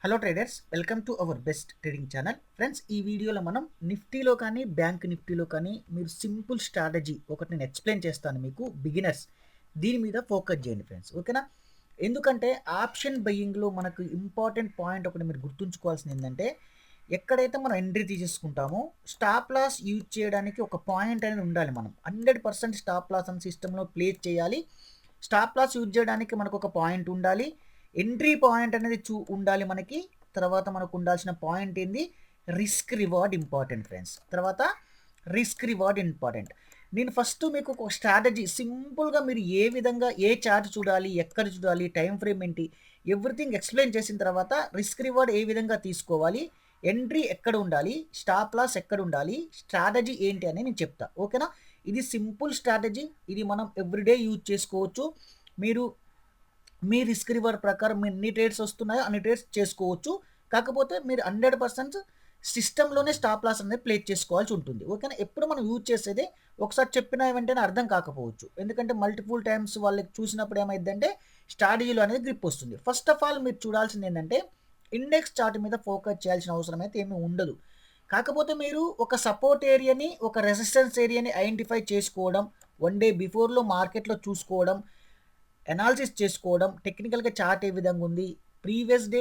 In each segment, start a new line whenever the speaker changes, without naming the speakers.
Hello traders, welcome to our best trading channel. Friends, ఈ వీడియోలో మనం నిఫ్టీలో కానీ బ్యాంక్ నిఫ్టీలో కానీ మీరు సింపుల్ స్ట్రాటజీ ఒకటి నేను ఎక్స్ప్లెయిన్ చేస్తాను మీకు బిగినర్స్. దీని మీద ఫోకస్ చేయండి ఫ్రెండ్స్, ఓకేనా? ఎందుకంటే ఆప్షన్ బయ్యింగ్లో మనకు ఇంపార్టెంట్ పాయింట్ ఒకటి మీరు గుర్తుంచుకోవాల్సింది ఏంటంటే, ఎక్కడైతే మనం ఎంట్రీ తీసేసుకుంటామో స్టాప్ లాస్ యూజ్ చేయడానికి ఒక పాయింట్ అనేది ఉండాలి. మనం 100% స్టాప్ లాస్ అని సిస్టంలో ప్లేస్ చేయాలి. స్టాప్ లాస్ యూజ్ చేయడానికి మనకు ఒక పాయింట్ ఉండాలి. ఎంట్రీ పాయింట్ అనేది ఉండాలి మనకి. తర్వాత మనకు ఉండాల్సిన పాయింట్ ఏంది? Risk reward important friends. తర్వాత రిస్క్ రివార్డ్ ఇంపార్టెంట్. నేను ఫస్ట్ మీకు ఒక స్ట్రాటజీ సింపుల్గా మీరు ఏ విధంగా ఏ చార్ట్ చూడాలి, ఎక్కడ చూడాలి, టైం ఫ్రేమ్ ఏంటి, ఎవ్రీథింగ్ ఎక్స్ప్లెయిన్ చేసిన తర్వాత రిస్క్ రివార్డ్ ఏ విధంగా తీసుకోవాలి, ఎంట్రీ ఎక్కడ ఉండాలి, స్టాప్ లాస్ ఎక్కడ ఉండాలి, స్ట్రాటజీ ఏంటి అని నేను చెప్తా, ఓకేనా? ఇది సింపుల్ స్ట్రాటజీ. ఇది మనం ఎవ్రీడే యూజ్ చేసుకోవచ్చు. మీరు మీ రిస్క్ రివార్డ్ ప్రకారం మీ ఎన్ని ట్రేడ్స్ వస్తున్నాయో అన్ని ట్రేడ్స్ చేసుకోవచ్చు. కాకపోతే మీరు 100% సిస్టంలోనే స్టాప్ లాస్ అనేది ప్లేస్ చేసుకోవాల్సి ఉంటుంది, ఓకేనా? ఎప్పుడు మనం యూజ్ చేసేది ఒకసారి చెప్పిన వెంటనే అర్థం కాకపోవచ్చు. ఎందుకంటే మల్టిపుల్ టైమ్స్ వాళ్ళకి చూసినప్పుడు ఏమైందంటే స్ట్రాటజీలో అనేది గ్రిప్ వస్తుంది. ఫస్ట్ ఆఫ్ ఆల్ మీరు చూడాల్సింది ఏంటంటే ఇండెక్స్ చార్ట్ మీద ఫోకస్ చేయాల్సిన అవసరం అయితే ఏమీ ఉండదు. కాకపోతే మీరు ఒక సపోర్ట్ ఏరియాని, ఒక రెసిస్టెన్స్ ఏరియాని ఐడెంటిఫై చేసుకోవడం, వన్ డే బిఫోర్లో మార్కెట్లో చూసుకోవడం, అనాలిసిస్ చేసుకోవడం, టెక్నికల్గా చార్ట్ ఏ విధంగా ఉంది, ప్రీవియస్ డే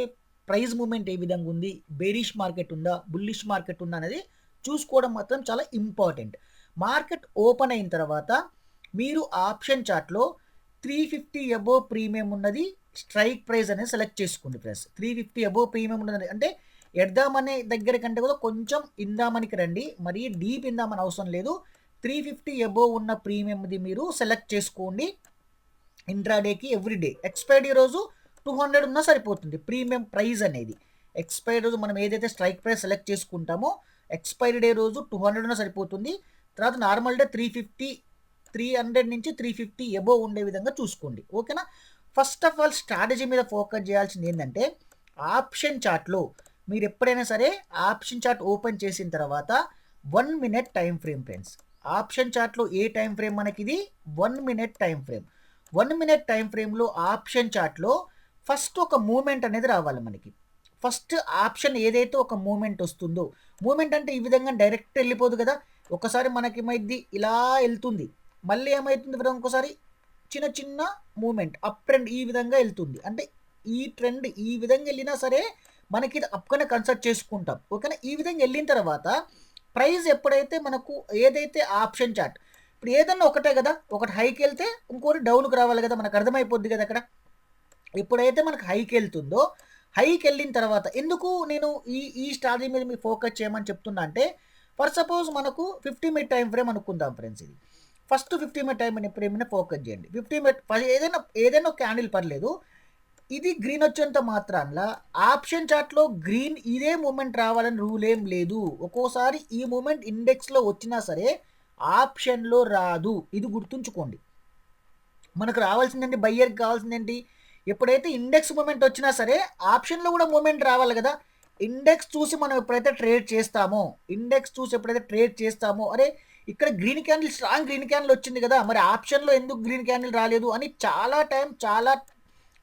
ప్రైస్ మూమెంట్ ఏ విధంగా ఉంది, బేరిష్ మార్కెట్ ఉందా, బుల్లిష్ మార్కెట్ ఉందా అనేది చూసుకోవడం మాత్రం చాలా ఇంపార్టెంట్. మార్కెట్ ఓపెన్ అయిన తర్వాత మీరు ఆప్షన్ చార్ట్లో 350 అబోవ్ ప్రీమియం ఉన్నది స్ట్రైక్ ప్రైస్ అనేది సెలెక్ట్ చేసుకోండి ఫ్రెండ్స్. 350 అబోవ్ ప్రీమియం ఉన్నది అంటే ఎడదామనే దగ్గర కంటే కూడా కొంచెం ఇందామనికి రండి, మరీ డీప్ ఇందామని అవసరం లేదు. 350 అబోవ్ ఉన్న ప్రీమియంది మీరు సెలెక్ట్ చేసుకోండి. ఇంట్రాడేకి ఎవ్రీడే ఎక్స్పైరీ రోజు 200 ఉన్నా సరిపోతుంది. ప్రీమియం ప్రైస్ అనేది ఎక్స్పైరీ రోజు మనం ఏదైతే స్ట్రైక్ ప్రైస్ సెలెక్ట్ చేసుకుంటామో ఎక్స్పైరీ డే రోజు 200 ఉన్నా సరిపోతుంది. తర్వాత నార్మల్ డే 300 నుంచి 350 ఎబోవ్ ఉండే విధంగా చూసుకోండి, ఓకేనా? ఫస్ట్ ఆఫ్ ఆల్ స్ట్రాటజీ మీద ఫోకస్ చేయాల్సింది ఏంటంటే ఆప్షన్ చార్ట్లో మీరు ఎప్పుడైనా సరే ఆప్షన్ చార్ట్ ఓపెన్ చేసిన తర్వాత 1 minute time frame friends. Option చార్ట్లో ఏ టైం ఫ్రేమ్ మనకి ఇది 1 minute time frame. 1 minute time ఫ్రేమ్లో ఆప్షన్ చార్ట్లో ఫస్ట్ ఒక మూమెంట్ అనేది రావాలి మనకి. ఫస్ట్ ఆప్షన్ ఏదైతే ఒక మూమెంట్ వస్తుందో, మూమెంట్ అంటే ఈ విధంగా డైరెక్ట్ వెళ్ళిపోదు కదా. ఒకసారి మనకి ఏమైంది, ఇలా వెళ్తుంది, మళ్ళీ ఏమవుతుంది, ఇంకోసారి చిన్న చిన్న మూమెంట్ అప్ ట్రెండ్ ఈ విధంగా వెళ్తుంది. అంటే ఈ ట్రెండ్ ఈ విధంగా వెళ్ళినా సరే మనకి ఇది అప్గానే కన్సిడర్ చేసుకుంటాం, ఓకేనా? ఈ విధంగా వెళ్ళిన తర్వాత ప్రైస్ ఎప్పుడైతే మనకు ఏదైతే ఆప్షన్ చార్ట్ ఇప్పుడు ఏదన్నా ఒకటే కదా, ఒకటి హైకి వెళ్తే ఇంకోటి డౌన్కి రావాలి కదా, మనకు అర్థమైపోద్ది కదా అక్కడ. ఎప్పుడైతే మనకు హైకి వెళ్తుందో, హైకి వెళ్ళిన తర్వాత ఎందుకు నేను ఈ స్ట్రాటజీ మీద మీరు ఫోకస్ చేయమని చెప్తున్నా అంటే, ఫర్ సపోజ్ మనకు 50 మినిట్ టైం ఫ్రేమ్ అనుకుందాం ఫ్రెండ్స్. ఇది ఫస్ట్ 50 మినిట్ టైం ఫ్రేమ్ మీద ఫోకస్ చేయండి. 50 మినిట్ ఏదైనా ఒక క్యాండిల్ పర్లేదు. ఇది గ్రీన్ వచ్చేంత మాత్రాన ఆప్షన్ చార్ట్లో గ్రీన్ ఇదే మూమెంట్ రావాలని రూల్ ఏం లేదు. ఒక్కోసారి ఈ మూమెంట్ ఇండెక్స్లో వచ్చినా సరే ఆప్షన్లో రాదు, ఇది గుర్తుంచుకోండి. మనకు రావాల్సిందేంటి, బయ్యర్కి కావాల్సిందేంటి, ఎప్పుడైతే ఇండెక్స్ మూమెంట్ వచ్చినా సరే ఆప్షన్లో కూడా మూమెంట్ రావాలి కదా. ఇండెక్స్ చూసి మనం ఎప్పుడైతే ట్రేడ్ చేస్తామో అరే ఇక్కడ green candle, strong green candle వచ్చింది కదా, మరి ఆప్షన్లో ఎందుకు గ్రీన్ క్యాండిల్ రాలేదు అని చాలా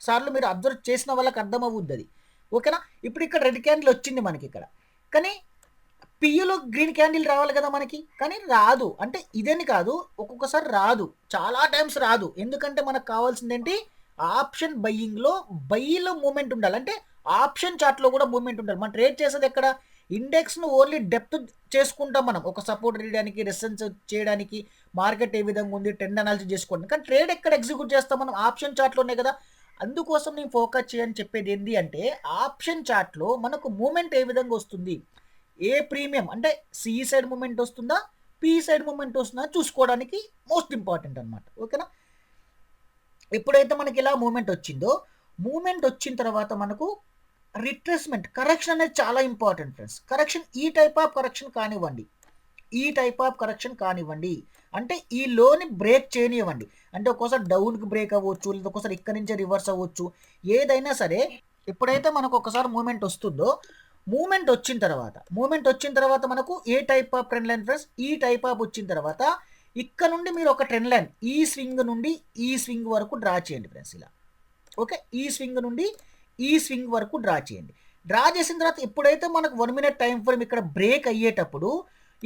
సార్లు మీరు అబ్జర్వ్ చేసిన వాళ్ళకి అర్థమవుద్ది అది, ఓకేనా? ఇప్పుడు ఇక్కడ రెడ్ క్యాండిల్ వచ్చింది మనకి ఇక్కడ, కానీ పియ్యలో గ్రీన్ క్యాండిల్ రావాలి కదా మనకి, కానీ రాదు. అంటే ఇదని కాదు, ఒక్కొక్కసారి రాదు, చాలా టైమ్స్ రాదు. ఎందుకంటే మనకు కావాల్సింది ఏంటి, ఆప్షన్ బయ్యింగ్లో బయ్యిలో మూమెంట్ ఉండాలి. అంటే ఆప్షన్ చార్ట్లో కూడా మూమెంట్ ఉండాలి. మనం ట్రేడ్ చేసేది ఎక్కడ, ఇండెక్స్ను ఓన్లీ డెప్త్ చేసుకుంటాం మనం, ఒక సపోర్ట్ చేయడానికి, రెసిస్టెన్స్ చేయడానికి, మార్కెట్ ఏ విధంగా ఉంది, ట్రెండ్ అనాలిసిస్ చేసుకోండి. కానీ ట్రేడ్ ఎక్కడ ఎగ్జిక్యూట్ చేస్తాం మనం, ఆప్షన్ చార్ట్లోనే కదా. అందుకోసం నేను ఫోకస్ చేయని చెప్పేది ఏంటి అంటే, ఆప్షన్ చార్ట్లో మనకు మూమెంట్ ఏ విధంగా వస్తుంది, ఏ ప్రీమియం అంటే సి సైడ్ మూమెంట్ వస్తుందా, పి సైడ్ మూమెంట్ వస్తుందా చూసుకోవడానికి మోస్ట్ ఇంపార్టెంట్ అనమాట, ఓకేనా? ఎప్పుడైతే మనకి ఇలా మూమెంట్ వచ్చిన తర్వాత మనకు రిట్రేస్మెంట్, కరెక్షన్ అనేది చాలా ఇంపార్టెంట్ ఫ్రెండ్స్. కరెక్షన్ ఈ టైప్ ఆఫ్ కరెక్షన్ కానివ్వండి, అంటే ఈ లోని బ్రేక్ చేయనివ్వండి. అంటే ఒక్కోసారి డౌన్కి బ్రేక్ అవ్వచ్చు, లేదా ఒక్కోసారి ఇక్కడ నుంచే రివర్స్ అవ్వచ్చు. ఏదైనా సరే ఎప్పుడైతే మనకు ఒకసారి మూమెంట్ వస్తుందో, మూమెంట్ వచ్చిన తర్వాత మనకు ఏ type of trend line friends, ఈ టైప్ ఆఫ్ వచ్చిన తర్వాత ఇక్కడ నుండి మీరు ఒక ట్రెండ్ లైన్ ఈ స్వింగ్ నుండి ఈ స్వింగ్ వరకు డ్రా చేయండి ఫ్రెండ్స్. ఇలా ఓకే, ఈ స్వింగ్ నుండి ఈ స్వింగ్ వరకు డ్రా చేయండి. డ్రా చేసిన తర్వాత ఎప్పుడైతే మనకు 1 మినిట్ టైం ఫ్రేమ్ ఇక్కడ బ్రేక్ అయ్యేటప్పుడు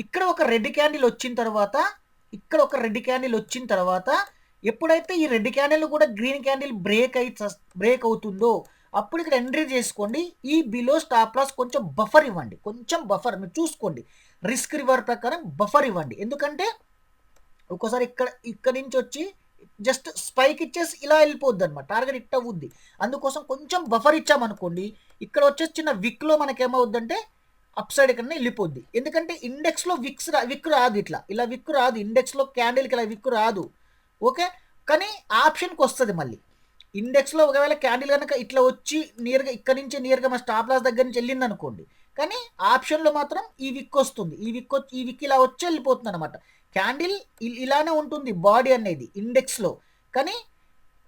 ఇక్కడ ఒక రెడ్ క్యాండిల్ వచ్చిన తర్వాత ఇక్కడ ఒక రెడ్ క్యాండిల్ వచ్చిన తర్వాత ఎప్పుడైతే ఈ రెడ్ క్యాండిల్ కూడా గ్రీన్ క్యాండిల్ బ్రేక్ అవుతుందో అప్పుడు ఇక్కడ ఎంట్రీ చేసుకోండి. ఈ బిలో స్టాప్ లాస్ కొంచెం బఫర్ ఇవ్వండి, కొంచెం బఫర్ మీరు చూసుకోండి. రిస్క్ రివార్డ్ ప్రకారం బఫర్ ఇవ్వండి. ఎందుకంటే ఒక్కోసారి ఇక్కడ నుంచి వచ్చి జస్ట్ స్పైక్ ఇచ్చేసి ఇలా వెళ్ళిపోద్ది అనమాట, టార్గెట్ హిట్ అవుద్ది. అందుకోసం కొంచెం బఫర్ ఇచ్చామనుకోండి, ఇక్కడ వచ్చేసి చిన్న విక్లో మనకేమవుద్దంటే అప్ సైడ్ కన్నా వెళ్ళిపోద్ది. ఎందుకంటే ఇండెక్స్లో విక్ రాదు, ఇలా విక్ రాదు, ఇండెక్స్లో క్యాండిల్కి ఇలా విక్ రాదు. ఓకే, కానీ ఆప్షన్కి వస్తుంది మళ్ళీ. ఇండెక్స్లో ఒకవేళ క్యాండిల్ కనుక ఇట్లా వచ్చి నియర్గా ఇక్కడ నుంచి నియర్గా మా స్టాప్ లాస్ దగ్గర నుంచి వెళ్ళింది అనుకోండి, కానీ ఆప్షన్లో మాత్రం ఈ విక్ వస్తుంది. ఈ విక్ ఇలా వచ్చి వెళ్ళిపోతుంది అనమాట. క్యాండిల్ ఇలానే ఉంటుంది బాడీ అనేది ఇండెక్స్లో, కానీ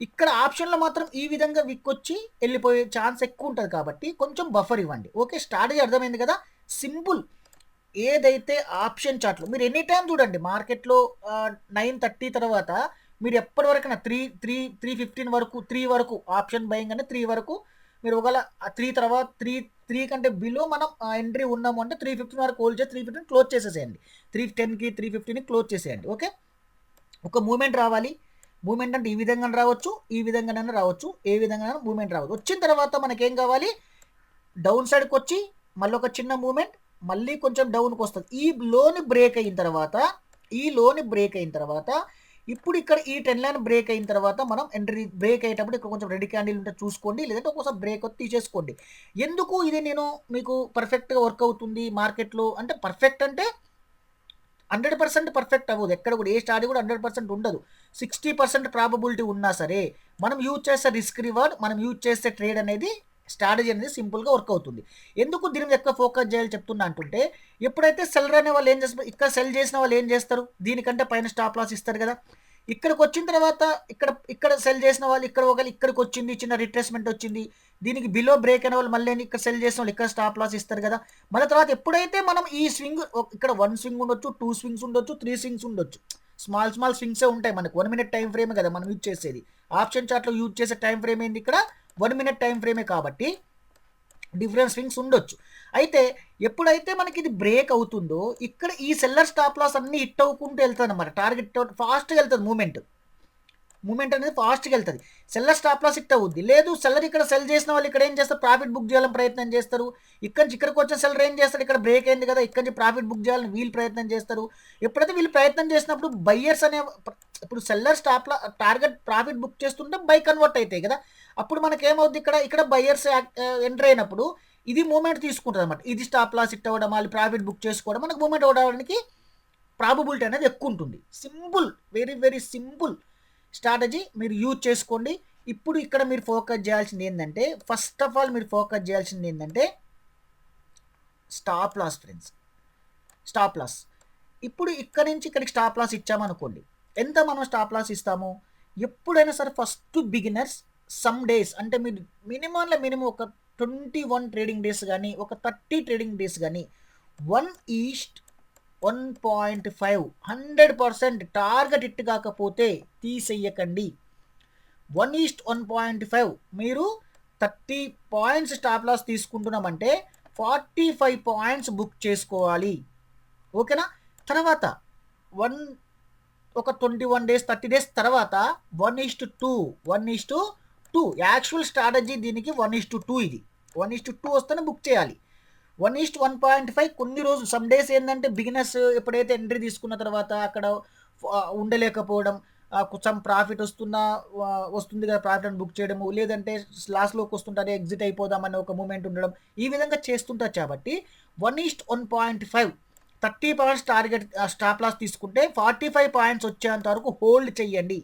ఇక్కడ ఆప్షన్లో మాత్రం ఈ విధంగా విక్ వచ్చి వెళ్ళిపోయే ఛాన్స్ ఎక్కువ ఉంటుంది. కాబట్టి కొంచెం బఫర్ ఇవ్వండి. ఓకే, స్ట్రాటజీ అర్థమైంది కదా, సింపుల్. ఏదైతే ఆప్షన్ చార్ట్లో మీరు ఎనీ టైం చూడండి, మార్కెట్లో 9:30 తర్వాత మీరు ఎప్పటి వరకైనా 3:15 వరకు 3 వరకు ఆప్షన్ బయింగ్ అంటే 3 వరకు మీరు ఒకవేళ 3 తర్వాత 3 కంటే బిలో మనం ఎంట్రీ ఉన్నాము అంటే 3:15 వరకు హోల్డ్ చేసి 3:15 క్లోజ్ చేసేసేయండి. 3:10కి 3:15కి క్లోజ్ చేసేయండి. ఓకే, ఒక మూమెంట్ రావాలి. మూమెంట్ అంటే ఈ విధంగా రావచ్చు, ఈ విధంగానైనా రావచ్చు, ఏ విధంగా మూమెంట్ రావచ్చు. వచ్చిన తర్వాత మనకేం కావాలి, డౌన్ సైడ్కి వచ్చి మళ్ళీ ఒక చిన్న మూమెంట్, మళ్ళీ కొంచెం డౌన్కి వస్తుంది. ఈ లోని బ్రేక్ అయిన తర్వాత ఇప్పుడు ఇక్కడ ఈ 10 లైన్ బ్రేక్ అయిన తర్వాత మనం ఎంట్రీ బ్రేక్ అయ్యేటప్పుడు ఇక్కడ కొంచెం రెడ్ క్యాండిల్ ఉంటే చూసుకోండి, లేదంటే ఒక్కోసారి బ్రేక్ అవుతుంది తీసేసుకోండి. ఎందుకు ఇది నేను మీకు పర్ఫెక్ట్గా వర్క్ అవుతుంది మార్కెట్లో అంటే, పర్ఫెక్ట్ అంటే 100% పర్ఫెక్ట్ అవ్వదు. ఎక్కడ కూడా ఏ స్టాడీ కూడా 100% ఉండదు. 60% ప్రాబబిలిటీ ఉన్నా సరే మనం యూజ్ చేసే రిస్క్ రివార్డ్, మనం యూజ్ చేసే ట్రేడ్ అనేది స్ట్రాటజీ అనేది సింపుల్గా వర్క్ అవుతుంది. ఎందుకు దీని మీద ఎక్కువ ఫోకస్ చేయాలి చెప్తున్నా అంటుంటే, ఎప్పుడైతే సెల్లర్ అనే వాళ్ళు ఏం చేస్తారు, ఇక్కడ సెల్ చేసిన వాళ్ళు ఏం చేస్తారు, దీనికంటే పైన స్టాప్ లాస్ ఇస్తారు కదా. ఇక్కడికి వచ్చిన తర్వాత ఇక్కడ సెల్ చేసిన వాళ్ళు ఇక్కడికి వచ్చింది, చిన్న రిట్రేస్మెంట్ వచ్చింది, దీనికి బిలో బ్రేక్ అయిన వాళ్ళు మళ్ళీ ఇక్కడ సెల్ చేసిన వాళ్ళు ఇక్కడ స్టాప్ లాస్ ఇస్తారు కదా. మళ్ళీ తర్వాత ఎప్పుడైతే మనం ఈ స్వింగ్ ఇక్కడ 1 స్వింగ్ ఉండొచ్చు, 2 స్వింగ్స్ ఉండొచ్చు, 3 స్వింగ్స్ ఉండొచ్చు, స్మాల్ స్వింగ్సే ఉంటాయి. మనకు 1 మినిట్ టైం ఫ్రేమే కదా మనం యూజ్ చేసేది. ఆప్షన్ చార్ట్లో యూజ్ చేసే టైం ఫ్రేమ్ ఏంది, ఇక్కడ 1 మినిట్ టైం ఫ్రేమే కాబట్టి డిఫరెంట్ స్వింగ్స్ ఉండొచ్చు. అయితే ఎప్పుడైతే మనకి ఇది బ్రేక్ అవుతుందో ఇక్కడ ఈ సెల్లర్ స్టాప్ లాస్ అన్ని హిట్ అవ్వకుంటూ వెళ్తుంది అనమాట. టార్గెట్ ఫాస్ట్గా వెళ్తుంది, మూమెంట్ అనేది ఫాస్ట్గా వెళ్తుంది. సెల్లర్ స్టాప్ లాస్ హిట్ అవుద్ది. లేదు సెల్లర్ ఇక్కడ సెల్ చేసిన వాళ్ళు ఇక్కడ ఏం చేస్తారు, ప్రాఫిట్ బుక్ చేయాలని ప్రయత్నం చేస్తారు. ఇక్కడి నుంచి ఇక్కడికి వచ్చిన సెల్లర్ ఏం చేస్తారు, ఇక్కడ బ్రేక్ అయింది కదా ఇక్కడి నుంచి ప్రాఫిట్ బుక్ చేయాలని వీళ్ళు ప్రయత్నం చేస్తారు. ఎప్పుడైతే వీళ్ళు ప్రయత్నం చేసినప్పుడు బయ్యర్స్ అనే ఇప్పుడు సెల్లర్ టార్గెట్ ప్రాఫిట్ బుక్ చేస్తుంటే బై కన్వర్ట్ అవుతాయి కదా. అప్పుడు మనకి ఏమవుద్ది, ఇక్కడ బయ్యర్స్ ఎంటర్ అయినప్పుడు ఇది మూమెంట్ తీసుకుంటుంది అనమాట. ఇది స్టాప్ లాస్ హిట్ అవ్వడం, వాళ్ళు ప్రాఫిట్ బుక్ చేసుకోవడం, మనకు మూమెంట్ అవ్వడానికి ప్రాబబిలిటీ అనేది ఎక్కువ ఉంటుంది. Simple, very very simple strategy మీరు యూజ్ చేసుకోండి. ఇప్పుడు ఇక్కడ మీరు ఫోకస్ చేయాల్సింది ఏంటంటే, ఫస్ట్ ఆఫ్ ఆల్ మీరు ఫోకస్ చేయాల్సింది ఏంటంటే stop loss friends, stop loss. ఇప్పుడు ఇక్కడ నుంచి ఇక్కడికి స్టాప్ లాస్ ఇచ్చామనుకోండి, ఎంత మనం స్టాప్ లాస్ ఇస్తాము, ఎప్పుడైనా సరే ఫస్ట్ బిగినర్స్ సమ్ డేస్ అంటే మీరు మినిమం ఒక 21 ట్రేడింగ్ డేస్ కానీ ఒక 30 ట్రేడింగ్ డేస్ కానీ 1:1.5 100% టార్గెట్ హిట్ కాకపోతే తీసేయకండి. 1:1.5 మీరు 30 పాయింట్స్ స్టాప్ లాస్ తీసుకుంటున్నామంటే 45 పాయింట్స్ బుక్ చేసుకోవాలి. ఓకేనా. తర్వాత ఒక 21 డేస్ 30 డేస్ తర్వాత 1:2 యాక్చువల్ స్ట్రాటజీ దీనికి 1:2 ఇది 1:2 వస్తేనే బుక్ చేయాలి. 1:1.5 కొన్ని రోజులు సమ్ డేస్ ఏంటంటే బిగినర్స్ ఎప్పుడైతే ఎంట్రీ తీసుకున్న తర్వాత అక్కడ ఉండలేకపోవడం, కొంచెం ప్రాఫిట్ వస్తుంది కదా ప్రాఫిట్ అని బుక్ చేయడము, లేదంటే లాస్లోకి వస్తుంటారు ఎగ్జిట్ అయిపోదామని ఒక మూమెంట్ ఉండడం, ఈ విధంగా చేస్తుంటారు. కాబట్టి 1:1.5 30 పాయింట్స్ టార్గెట్ స్టాప్ లాస్ తీసుకుంటే 45 పాయింట్స్ వచ్చేంత వరకు హోల్డ్ చేయండి.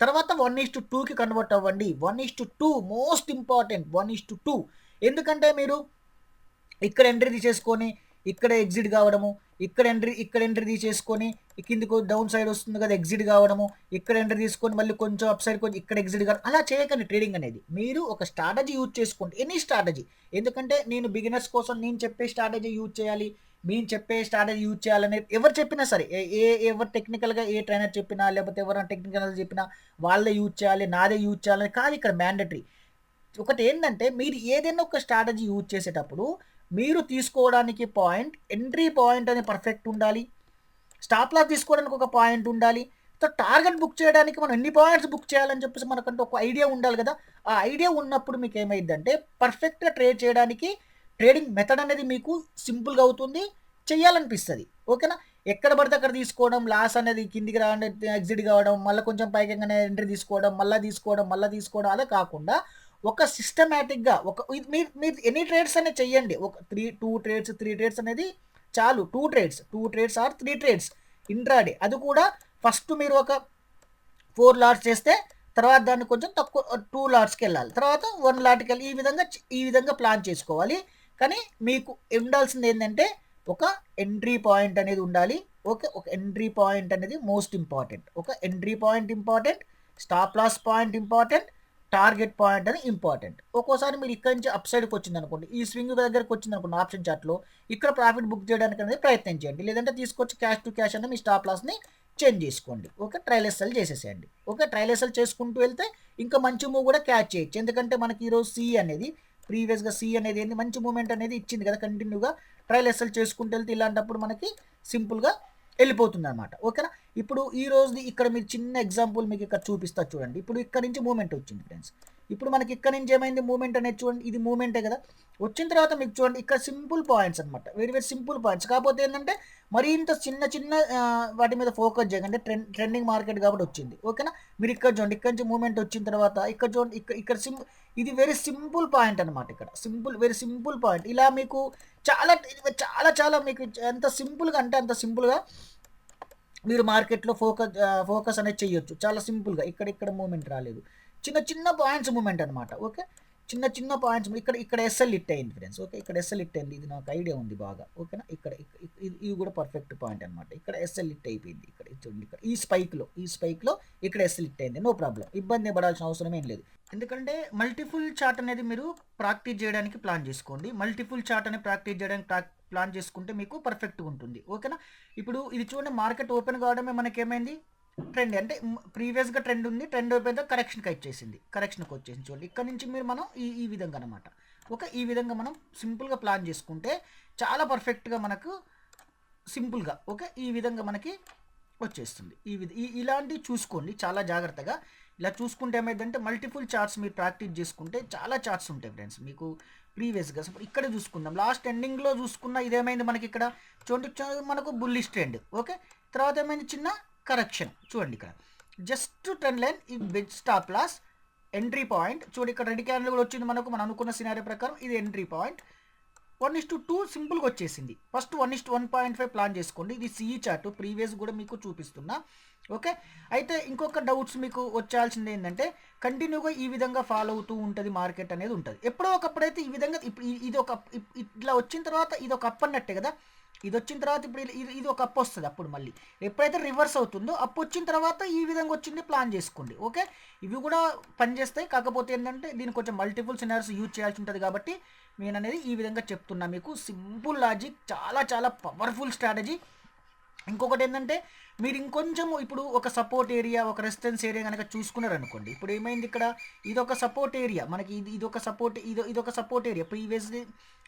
తర్వాత 1:2కి కన్వర్ట్ అవ్వండి. 1:2 మోస్ట్ ఇంపార్టెంట్. 1:2 ఎందుకంటే మీరు ఇక్కడ ఎంట్రీ తీసేసుకొని ఇక్కడ ఎగ్జిట్ కావడము, ఇక్కడ ఎంట్రీ తీసేసుకొని కిందికి డౌన్ సైడ్ వస్తుంది కదా ఎగ్జిట్ కావడము, ఇక్కడ ఎంట్రీ తీసుకొని మళ్ళీ కొంచెం అప్ సైడ్ కొంచెం ఇక్కడ ఎగ్జిట్ కావడం, అలా చేయకండి. ట్రేడింగ్ అనేది మీరు ఒక స్ట్రాటజీ యూజ్ చేసుకోండి, ఎనీ స్ట్రాటజీ. ఎందుకంటే నేను బిగినర్స్ కోసం నేను చెప్పే స్ట్రాటజీ యూజ్ చేయాలి, మేము చెప్పే స్ట్రాటజీ యూజ్ చేయాలనేది ఎవరు చెప్పినా సరే, ఎవరు టెక్నికల్గా ఏ ట్రైనర్ చెప్పినా లేకపోతే ఎవరైనా టెక్నికల్ చెప్పినా వాళ్ళే యూజ్ చేయాలి, నాదే యూజ్ చేయాలని కాదు ఇక్కడ మ్యాండటరీ. ఒకటి ఏంటంటే మీరు ఏదైనా ఒక స్ట్రాటజీ యూజ్ చేసేటప్పుడు మీరు తీసుకోవడానికి పాయింట్, ఎంట్రీ పాయింట్ అనేది పర్ఫెక్ట్ ఉండాలి. స్టాప్ లాస్ తీసుకోవడానికి ఒక పాయింట్ ఉండాలి. సో టార్గెట్ బుక్ చేయడానికి మనం ఎన్ని పాయింట్స్ బుక్ చేయాలని చెప్పేసి మనకంటే ఒక ఐడియా ఉండాలి కదా. ఆ ఐడియా ఉన్నప్పుడు మీకు ఏమైందంటే పర్ఫెక్ట్గా ట్రేడ్ చేయడానికి ట్రేడింగ్ మెథడ్ అనేది మీకు సింపుల్గా అవుతుంది, చెయ్యాలనిపిస్తుంది. ఓకేనా. ఎక్కడ పడితే అక్కడ తీసుకోవడం, లాస్ అనేది కిందికి రావడం, ఎగ్జిట్ కావడం, మళ్ళీ కొంచెం పైకంగానే ఎంట్రీ తీసుకోవడం, మళ్ళీ తీసుకోవడం అదే కాకుండా ఒక సిస్టమేటిక్గా మీరు మీరు ఎన్ని ట్రేడ్స్ అనేది చెయ్యండి. ఒక 3 ట్రేడ్స్ అనేది చాలు. 2 ట్రేడ్స్ ఆర్ 3 ట్రేడ్స్ ఇంట్రాడే. అది కూడా ఫస్ట్ మీరు ఒక 4 లాట్స్ చేస్తే తర్వాత దాన్ని కొంచెం తక్కువ 2 లాట్స్కి వెళ్ళాలి, తర్వాత 1 లాట్కి వెళ్ళి ఈ విధంగా ప్లాన్ చేసుకోవాలి. కానీ మీకు ఉండాల్సింది ఏంటంటే ఒక ఎంట్రీ పాయింట్ అనేది ఉండాలి. ఓకే, ఒక ఎంట్రీ పాయింట్ అనేది మోస్ట్ ఇంపార్టెంట్. ఒక entry point important, stop loss point important, target point అనేది ఇంపార్టెంట్. ఒక్కోసారి మీరు ఇక్కడ నుంచి అప్ సైడ్కి వచ్చింది అనుకోండి, ఈ స్వింగ్ దగ్గరకు వచ్చింది అనుకోండి ఆప్షన్ చార్ట్లో, ఇక్కడ ప్రాఫిట్ బుక్ చేయడానికి అనేది ప్రయత్నం చేయండి. లేదంటే తీసుకొచ్చి క్యాష్ టు క్యాష్ అనేది మీ స్టాప్ లాస్ని చేంజ్ చేసుకోండి. ఓకే, ట్రయల్ ఎస్ఎల్ చేసేసేయండి. ఓకే, ట్రయల్ ఎస్ఎల్ చేసుకుంటూ వెళ్తే ఇంకా మంచి మూవ్ కూడా క్యాచ్ చేయొచ్చు. ఎందుకంటే మనకి ఈరోజు సి అనేది ప్రీవియస్గా సి అనేది ఏంటి మంచి మూమెంట్ అనేది ఇచ్చింది కదా, కంటిన్యూగా ట్రయల్ ఎస్ఎల్ చేసుకుంటూ వెళ్తే ఇలాంటప్పుడు మనకి సింపుల్గా వెళ్ళిపోతుంది అనమాట. ఓకేనా. ఇప్పుడు ఈ రోజుది ఇక్కడ మీరు చిన్న ఎగ్జాంపుల్ మీకు ఇక్కడ చూపిస్తా చూడండి. ఇప్పుడు ఇక్కడ నుంచి మూమెంట్ వచ్చింది ఫ్రెండ్స్. ఇప్పుడు మనకి ఇక్కడ నుంచి ఏమైంది మూమెంట్ అనేది చూడండి, ఇది మూమెంటే కదా. వచ్చిన తర్వాత మీకు చూడండి ఇక్కడ సింపుల్ పాయింట్స్ అనమాట, వెరీ సింపుల్ పాయింట్స్. కాకపోతే ఏంటంటే మరీ ఇంత చిన్న వాటి మీద ఫోకస్ చేయకండి, ట్రెండింగ్ మార్కెట్ కాబట్టి వచ్చింది. ఓకేనా. మీరు ఇక్కడ చూడండి, ఇక్కడ నుంచి మూమెంట్ వచ్చిన తర్వాత ఇక్కడ చూడండి, ఇక్కడ ఇది వెరీ సింపుల్ పాయింట్ అనమాట. ఇక్కడ వెరీ సింపుల్ పాయింట్. ఇలా మీకు చాలా చాలా చాలా మీకు ఎంత సింపుల్గా అంటే అంత సింపుల్గా మీరు మార్కెట్లో ఫోకస్ అనేది చేయొచ్చు చాలా సింపుల్గా. ఇక్కడ మూమెంట్ రాలేదు, చిన్న పాయింట్స్ మూమెంట్ అనమాట. ఓకే, చిన్న పాయింట్స్ ఇక్కడ ఎస్ఎల్ హిట్ అయింది ఫ్రెండ్స్. ఓకే, ఇక్కడ ఎస్ఎల్ హిట్ అయింది, ఇది నాకు ఐడియా ఉంది బాగా. ఓకేనా. ఇది కూడా పర్ఫెక్ట్ పాయింట్ అనమాట. ఇక్కడ ఎస్ఎల్ హిట్ అయిపోయింది, ఇక్కడ చూడండి, ఇక్కడ ఈ స్పైక్లో ఇక్కడ ఎస్ఎల్ హిట్ అయింది. నో ప్రాబ్లం, ఇబ్బంది పడాల్సిన అవసరం ఏం లేదు. ఎందుకంటే మల్టిపుల్ చార్ట్ అనేది మీరు ప్రాక్టీస్ చేయడానికి ప్లాన్ చేసుకోండి. మల్టిపుల్ చార్ట్ అనేది ప్రాక్టీస్ చేయడానికి ప్లాన్ చేసుకుంటే మీకు పర్ఫెక్ట్గా ఉంటుంది. ఓకేనా. ఇప్పుడు ఇది చూడండి, మార్కెట్ ఓపెన్ కావడమే మనకేమైంది, ట్రెండ్ అంటే ప్రీవియస్గా ట్రెండ్ ఉంది, ట్రెండ్ అయిపోయిన కరెక్షన్కి వచ్చేసింది చూడండి. ఇక్కడ నుంచి మీరు మనం ఈ విధంగా అనమాట. ఓకే, ఈ విధంగా మనం సింపుల్గా ప్లాన్ చేసుకుంటే చాలా పర్ఫెక్ట్గా మనకు సింపుల్గా ఓకే ఈ విధంగా మనకి వచ్చేస్తుంది. ఇలాంటివి చూసుకోండి చాలా జాగ్రత్తగా. ఇలా చూసుకుంటే ఏమైందంటే మల్టిపుల్ చార్ట్స్ మీరు ప్రాక్టీస్ చేసుకుంటే చాలా చార్ట్స్ ఉంటాయి ఫ్రెండ్స్ మీకు ప్రీవియస్గా. ఇక్కడ చూసుకుందాం, లాస్ట్ ఎండింగ్లో చూసుకున్న ఇదేమైంది మనకి ఇక్కడ చూడండి, మనకు బుల్లిష్ ట్రెండ్. ఓకే, తర్వాత ఏమైంది చిన్న కరెక్షన్ చూడండి. ఇక్కడ జస్ట్ ట్రెండ్ లైన్, ఈ బెడ్ స్టాప్ లాస్, ఎంట్రీ పాయింట్ చూడండి. ఇక్కడ రెడ్ క్యాండిల్ కూడా వచ్చింది మనకు, మనం అనుకున్న సినారియో ప్రకారం ఇది ఎంట్రీ పాయింట్. 1:2 సింపుల్గా వచ్చేసింది. ఫస్ట్ 1:1.5 ప్లాన్ చేసుకోండి. ఇది సిఈ చార్ట్, ప్రీవియస్ కూడా మీకు చూపిస్తున్నా. ఓకే, అయితే ఇంకొక డౌట్స్ మీకు వచ్చాల్సింది ఏంటంటే కంటిన్యూగా ఈ విధంగా ఫాలో అవుతూ ఉంటుంది మార్కెట్ అనేది ఉంటుంది. ఎప్పుడో ఒకప్పుడైతే ఈ విధంగా ఇది ఒక ఇట్లా వచ్చిన తర్వాత ఇది ఒక అప్ అన్నట్టే కదా. ఇది వచ్చిన తర్వాత ఇప్పుడు ఇది ఒక అప్ వస్తుంది. అప్పుడు మళ్ళీ ఎప్పుడైతే రివర్స్ అవుతుందో అప్పు వచ్చిన తర్వాత ఈ విధంగా వచ్చింది ప్లాన్ చేసుకోండి. ఓకే, ఇవి కూడా పనిచేస్తాయి. కాకపోతే ఏంటంటే దీనికి కొంచెం మల్టిపుల్ సినారియోస్ యూజ్ చేయాల్సి ఉంటుంది కాబట్టి నేను అనేది ఈ విధంగా చెప్తున్నా మీకు. సింపుల్ లాజిక్, చాలా చాలా పవర్ఫుల్ స్ట్రాటజీ. ఇంకొకటి ఏంటంటే మీరు ఇంకొంచెం ఇప్పుడు ఒక సపోర్ట్ ఏరియా, ఒక రెసిస్టెన్స్ ఏరియా కనుక చూసుకున్నారనుకోండి. ఇప్పుడు ఏమైంది ఇక్కడ ఇది ఒక సపోర్ట్ ఏరియా మనకి, ఇది ఒక సపోర్ట్ ఏరియా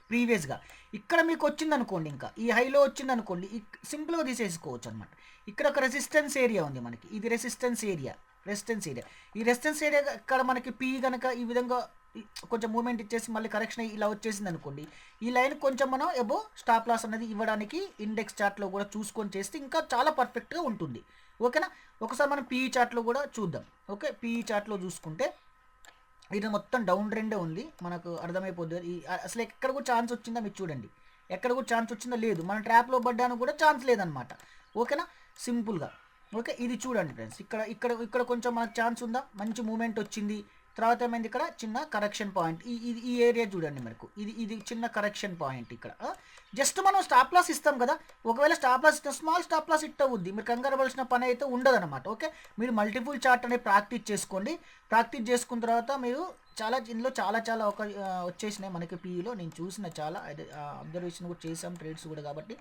ప్రీవియస్గా ఇక్కడ మీకు వచ్చింది అనుకోండి, ఇంకా ఈ హైలో వచ్చింది అనుకోండి, సింపుల్గా తీసేసుకోవచ్చు అనమాట. ఇక్కడ ఒక రెసిస్టెన్స్ ఏరియా ఉంది మనకి, ఇది రెసిస్టెన్స్ ఏరియా. ఈ రెసిస్టెన్స్ ఏరియా ఇక్కడ మనకి పీ కనుక ఈ విధంగా కొంచెం మూమెంట్ ఇచ్చేసి మళ్ళీ కరెక్షన్ ఇలా వచ్చేసింది అనుకోండి, ఈ లైన్ కొంచెం మనం ఎబో స్టాప్ లాస్ అనేది ఇవ్వడానికి ఇండెక్స్ చార్ట్లో కూడా చూసుకొని చేస్తే ఇంకా చాలా పర్ఫెక్ట్గా ఉంటుంది. ఓకేనా. ఒకసారి మనం పీఈ చార్ట్లో కూడా చూద్దాం. ఓకే, పీఈ చార్ట్లో చూసుకుంటే ఇది మొత్తం డౌన్ ట్రెండే ఉంది, మనకు అర్థమైపోద్ది. అసలు ఎక్కడ కూడా ఛాన్స్ వచ్చిందా మీరు చూడండి, ఎక్కడ కూడా ఛాన్స్ వచ్చిందా లేదు, మన ట్రాప్లో పడ్డానికి కూడా ఛాన్స్ లేదనమాట. ఓకేనా, సింపుల్గా. ఓకే, ఇది చూడండి ఫ్రెండ్స్, ఇక్కడ కొంచెం మనకు ఛాన్స్ ఉందా, మంచి మూమెంట్ వచ్చింది. తర్వాత ఏమైంది ఇక్కడ చిన్న కరెక్షన్ పాయింట్, ఈ ఏరియా చూడండి మనకు, ఇది చిన్న కరెక్షన్ పాయింట్. ఇక్కడ జస్ట్ మనం స్టాప్ లాస్ ఇస్తాం కదా, ఒకవేళ స్టాప్ లాస్ ఇస్తే స్మాల్ స్టాప్ లాస్ ఇట్ అవుద్ది, మీరు కంగారు పడాల్సిన పని అయితే ఉండదన్నమాట. ఓకే, మీరు మల్టిపుల్ చార్ట్ అనేది ప్రాక్టీస్ చేసుకోండి. ప్రాక్టీస్ చేసుకున్న తర్వాత మీరు ఇందులో చాలా ఒక వచ్చేసినాయి మనకి పీఈలో. నేను చూసిన చాలా అబ్జర్వేషన్ కూడా చేసాం ట్రేడ్స్ కూడా. కాబట్టి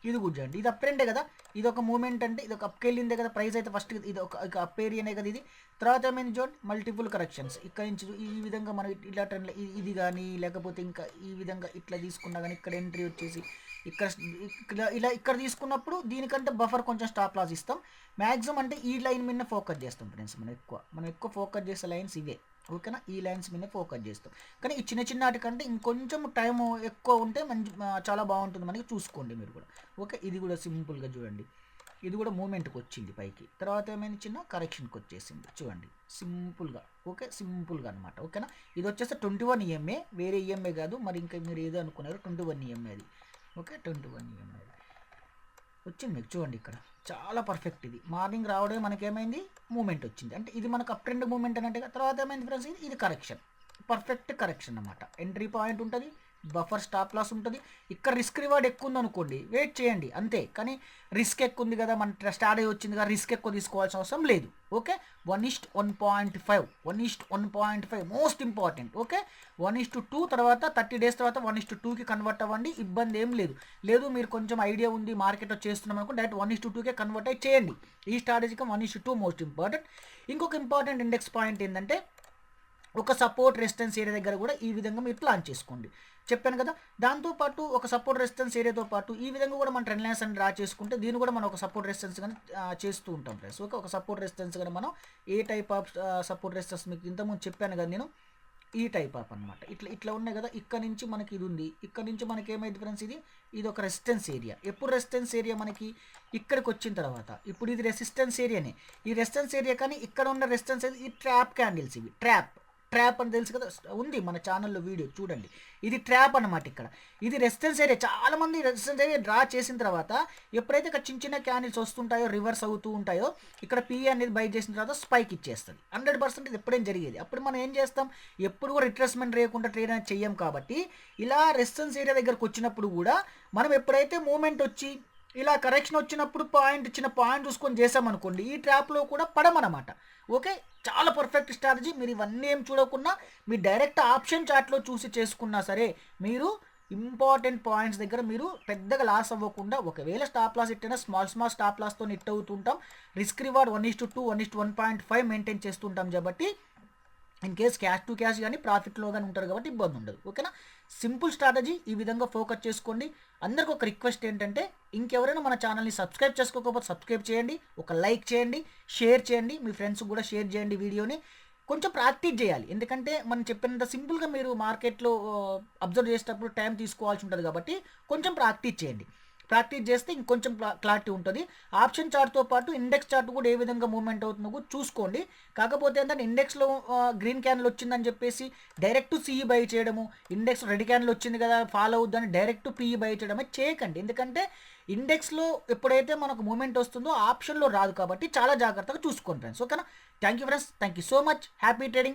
ఇది కూడా చూడండి, ఇది అప్ ట్రెండే కదా, ఇది ఒక మూమెంట్ అంటే ఇది ఒక అప్కి వెళ్ళిందే కదా, ప్రైస్ అయితే ఫస్ట్ ఇది ఒక అప్ ఏరియానే కదా ఇది. తర్వాత ఏమైంది చూడండి, మల్టిపుల్ కరెక్షన్స్ ఇక్కడ నుంచి ఈ విధంగా మనం ఇట్లా ట్రెండ్ ఇది కానీ, లేకపోతే ఇంకా ఈ విధంగా ఇట్లా తీసుకున్నా కానీ ఇక్కడ ఎంట్రీ వచ్చేసి ఇక్కడ తీసుకున్నప్పుడు దీనికంటే బఫర్ కొంచెం స్టాప్ లాస్ ఇస్తాం. మ్యాక్సిమం అంటే ఈ లైన్ మీద ఫోకస్ చేస్తాం ఫ్రెండ్స్. మనం ఎక్కువ ఫోకస్ చేసే లైన్స్ ఇవే, ఓకేనా. ఈ లైన్స్ మీద ఫోకస్ చేస్తాం. కానీ ఈ చిన్న వాటికంటే ఇంకొంచెం టైం ఎక్కువ ఉంటే చాలా బాగుంటుంది మనకి, చూసుకోండి మీరు కూడా, ఓకే. ఇది కూడా సింపుల్గా చూడండి, ఇది కూడా మూమెంట్కి వచ్చింది పైకి, తర్వాత ఏమైనా చిన్న కరెక్షన్కి వచ్చేసింది చూడండి, సింపుల్గా, ఓకే. సింపుల్గా అనమాట, ఓకేనా. ఇది వచ్చేసి 21 EMA, వేరే EMA కాదు. మరి ఇంకా మీరు ఏదో అనుకున్నారు, 21 EMA అది, ఓకే. 21 EMA వచ్చింది మీకు చూడండి. ఇక్కడ చాలా పర్ఫెక్ట్. ఇది మార్నింగ్ రావడమే మనకేమైంది, మూమెంట్ వచ్చింది. అంటే ఇది మనకు అప్ ట్రెండ్ మూమెంట్ అన్నట్టుగా. తర్వాత ఏమైంది ఫ్రెండ్స్, ఇది కరెక్షన్, పర్ఫెక్ట్ కరెక్షన్ అన్నమాట. ఎంట్రీ పాయింట్ ఉంటుంది, బఫర్ స్టాప్ లాస్ ఉంటుంది. ఇక్కడ రిస్క్ రివార్డ్ ఎక్కువ ఉంది అనుకోండి, వెయిట్ చేయండి అంతే. కానీ రిస్క్ ఎక్కువ ఉంది కదా, మన స్టార్ట్ అయ్యి వచ్చింది కదా, రిస్క్ ఎక్కువ తీసుకోవాల్సిన అవసరం లేదు, ఓకే. 1:1.5 1:1.5 most important, okay. 1:2 తర్వాత 30 days తర్వాత 1:2కి కన్వర్ట్ అవ్వండి, ఇబ్బంది ఏం లేదు. మీరు కొంచెం ఐడియా ఉంది మార్కెట్లో చేస్తున్నాం అనుకో, డైరెక్ట్ 1:2కే కన్వర్ట్ అయ్యి చేయండి. ఈ స్ట్రాటజీకి 1:2 మోస్ట్ ఇంపార్టెంట్. ఇంకొక ఇంపార్టెంట్ ఇండెక్స్ పాయింట్ ఏంటంటే, ఒక సపోర్ట్ రెసిస్టెన్స్ ఏరియా దగ్గర కూడా ఈ విధంగా మీరు ప్లాన్ చేసుకోండి, చెప్పాను కదా. దాంతోపాటు ఒక సపోర్ట్ రెసిస్టెన్స్ ఏరియాతో పాటు ఈ విధంగా కూడా మనం ట్రెండ్ లైన్స్ అని డ్రా చేసుకుంటే దీన్ని కూడా మనం ఒక సపోర్ట్ రెసిస్టెన్స్ కానీ చేస్తూ ఉంటాం ఫ్రెండ్స్, ఓకే. ఒక సపోర్ట్ రెసిస్టెన్స్ కానీ మనం ఏ టైప్ ఆఫ్ సపోర్ట్ రెసిస్టెన్స్ మీకు ఇంతకుముందు చెప్పాను కదా నేను, ఈ టైప్ ఆఫ్ అనమాట. ఇట్లా ఉన్నాయి కదా, ఇక్కడ నుంచి మనకి ఇది ఉంది, ఇక్కడ నుంచి మనకి ఏమైంది ఫ్రెండ్స్, ఇది ఒక రెసిస్టెన్స్ ఏరియా. ఎప్పుడు రెసిస్టెన్స్ ఏరియా మనకి ఇక్కడికి వచ్చిన తర్వాత, ఇప్పుడు ఇది రెసిస్టెన్స్ ఏరియానే. ఈ రెసిస్టెన్స్ ఏరియా కానీ ఇక్కడ ఉన్న రెసిస్టెన్స్ ఏరియా, ఈ ట్రాప్ క్యాండిల్స్, ఇవి ట్రాప్ అని తెలుసు కదా, ఉంది మన ఛానల్లో వీడియో చూడండి. ఇది ట్రాప్ అనమాట. ఇక్కడ ఇది రెసిస్టెన్స్ ఏరియా. చాలామంది రెసిస్టెన్స్ ఏరియా డ్రా చేసిన తర్వాత ఎప్పుడైతే ఇక్కడ చిన్న క్యాండిల్స్ వస్తుంటాయో, రివర్స్ అవుతూ ఉంటాయో, ఇక్కడ పిఏ అనేది బై చేసిన తర్వాత స్పైక్ ఇచ్చేస్తుంది. 100% ఇది ఎప్పుడేం జరిగేది. అప్పుడు మనం ఏం చేస్తాం, ఎప్పుడు కూడా రిట్రేస్మెంట్ లేకుండా ట్రేడ్ అనేది చెయ్యం. కాబట్టి ఇలా రెసిస్టెన్స్ ఏరియా దగ్గరకు వచ్చినప్పుడు కూడా మనం ఎప్పుడైతే మూమెంట్ వచ్చి ఇలా కరెక్షన్ వచ్చినప్పుడు చిన్న పాయింట్ చూసుకొని చేసామనుకోండి, ఈ ట్రాప్లో కూడా పడమన్నమాట, ఓకే. చాలా పర్ఫెక్ట్ స్ట్రాటజీ. మీరు ఇవన్నీ ఏం చూడకుండా మీరు డైరెక్ట్ ఆప్షన్ చార్ట్లో చూసి చేసుకున్నా సరే, మీరు ఇంపార్టెంట్ పాయింట్స్ దగ్గర మీరు పెద్దగా లాస్ అవ్వకుండా, ఒకవేళ స్టాప్ లాస్ ఇట్టైనా స్మాల్ స్టాప్ లాస్తో ఇట్ అవుతుంటాం. రిస్క్ రివార్డ్ 1:2 1:1.5 మెయింటైన్ చేస్తుంటాం. కాబట్టి in case cash to cash కానీ ప్రాఫిట్లో కానీ ఉంటారు కాబట్టి ఇబ్బంది ఉండదు, ఓకేనా. సింపుల్ స్ట్రాటజీ, ఈ విధంగా ఫోకస్ చేసుకోండి. అందరికి ఒక రిక్వెస్ట్ ఏంటంటే, ఇంకెవరైనా మన ఛానల్ని సబ్స్క్రైబ్ చేసుకోకపోతే సబ్స్క్రైబ్ చేయండి, ఒక లైక్ చేయండి, షేర్ చేయండి, మీ ఫ్రెండ్స్కి కూడా షేర్ చేయండి వీడియోని. కొంచెం ప్రాక్టీస్ చేయాలి, ఎందుకంటే మనం చెప్పినంత సింపుల్గా మీరు మార్కెట్లో అబ్జర్వ్ చేసేటప్పుడు టైం తీసుకోవాల్సి ఉంటుంది. కాబట్టి కొంచెం ప్రాక్టీస్ చేయండి. ప్రాక్టీస్ చేస్తే ఇంకొంచెం క్లారిటీ ఉంటుంది. ఆప్షన్ చార్ట్తో పాటు ఇండెక్స్ చార్ట్ కూడా ఏ విధంగా మూవ్మెంట్ అవుతుందో కూడా చూసుకోండి. కాకపోతే ఏంటంటే ఇండెక్స్లో గ్రీన్ క్యాన్లు వచ్చిందని చెప్పేసి డైరెక్ట్ సిఈ బై చేయడము, ఇండెక్స్ రెడ్ క్యాన్లు వచ్చింది కదా ఫాలో అవుద్దని డైరెక్ట్ పిఈ బై చేయడమే చేయకండి. ఎందుకంటే ఇండెక్స్లో ఎప్పుడైతే మనకు మూమెంట్ వస్తుందో ఆప్షన్లో రాదు. కాబట్టి చాలా జాగ్రత్తగా చూసుకోండి ఫ్రెండ్స్, ఓకేనా. Thank you friends, thank you so much. Happy trading.